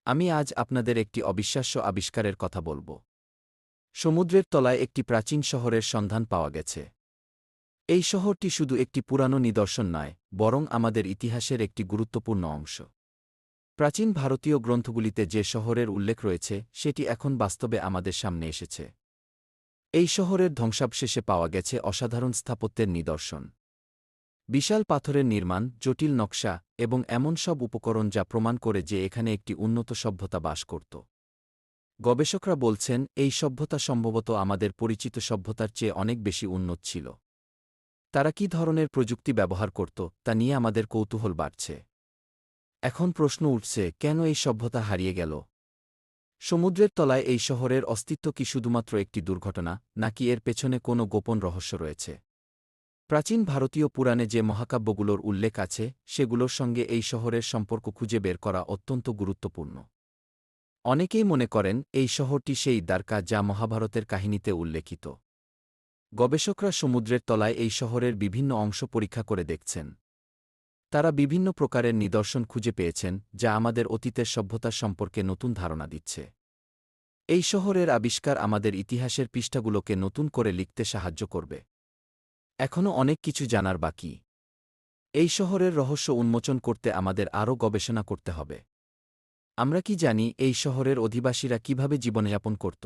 আমি আজ আপনাদের একটি অবিশ্বাস্য আবিষ্কারের কথা বলব। সমুদ্রের তলায় একটি প্রাচীন শহরের সন্ধান পাওয়া গেছে। এই শহরটি শুধু একটি পুরানো নিদর্শন নয়, বরং আমাদের ইতিহাসের একটি গুরুত্বপূর্ণ অংশ। প্রাচীন ভারতীয় গ্রন্থগুলিতে যে শহরের উল্লেখ রয়েছে সেটি এখন বাস্তবে আমাদের সামনে এসেছে। এই শহরের ধ্বংসাবশেষে পাওয়া গেছে অসাধারণ স্থাপত্যের নিদর্শন। বিশাল পাথরের নির্মাণ, জটিল নকশা এবং এমন সব উপকরণ যা প্রমাণ করে যে এখানে একটি উন্নত সভ্যতা বাস করত। গবেষকরা বলছেন এই সভ্যতা সম্ভবত আমাদের পরিচিত সভ্যতার চেয়ে অনেক বেশি উন্নত ছিল। তারা কী ধরনের প্রযুক্তি ব্যবহার করত তা নিয়ে আমাদের কৌতূহল বাড়ছে। এখন প্রশ্ন উঠছে, কেন এই সভ্যতা হারিয়ে গেল? সমুদ্রের তলায় এই শহরের অস্তিত্ব কি শুধুমাত্র একটি দুর্ঘটনা, নাকি এর পেছনে কোনো গোপন রহস্য রয়েছে? প্রাচীন ভারতীয় পুরাণে যে মহাকাব্যগুলোর উল্লেখ আছে সেগুলোর সঙ্গে এই শহরের সম্পর্ক খুঁজে বের করা অত্যন্ত গুরুত্বপূর্ণ। অনেকেই মনে করেন এই শহরটি সেই দ্বারকা যা মহাভারতের কাহিনীতে উল্লেখিত। গবেষকরা সমুদ্রের তলায় এই শহরের বিভিন্ন অংশ পরীক্ষা করে দেখছেন। তারা বিভিন্ন প্রকারের নিদর্শন খুঁজে পেয়েছেন যা আমাদের অতীতের সভ্যতার সম্পর্কে নতুন ধারণা দিচ্ছে। এই শহরের আবিষ্কার আমাদের ইতিহাসের পৃষ্ঠাগুলোকে নতুন করে লিখতে সাহায্য করবে। এখনও অনেক কিছু জানার বাকি। এই শহরের রহস্য উন্মোচন করতে আমাদের আরও গবেষণা করতে হবে। আমরা কি জানি এই শহরের অধিবাসীরা কিভাবে জীবনযাপন করত?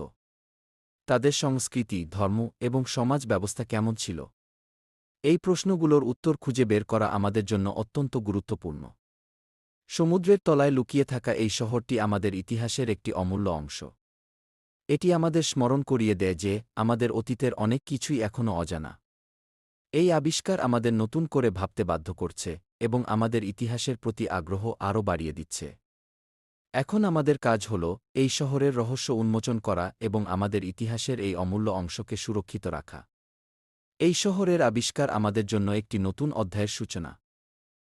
তাদের সংস্কৃতি, ধর্ম এবং সমাজ ব্যবস্থা কেমন ছিল? এই প্রশ্নগুলোর উত্তর খুঁজে বের করা আমাদের জন্য অত্যন্ত গুরুত্বপূর্ণ। সমুদ্রের তলায় লুকিয়ে থাকা এই শহরটি আমাদের ইতিহাসের একটি অমূল্য অংশ। এটি আমাদের স্মরণ করিয়ে দেয় যে আমাদের অতীতের অনেক কিছুই এখনও অজানা। এই আবিষ্কার আমাদের নতুন করে ভাবতে বাধ্য করছে এবং আমাদের ইতিহাসের প্রতি আগ্রহ আরও বাড়িয়ে দিচ্ছে। এখন আমাদের কাজ হল এই শহরের রহস্য উন্মোচন করা এবং আমাদের ইতিহাসের এই অমূল্য অংশকে সুরক্ষিত রাখা। এই শহরের আবিষ্কার আমাদের জন্য একটি নতুন অধ্যায়ের সূচনা।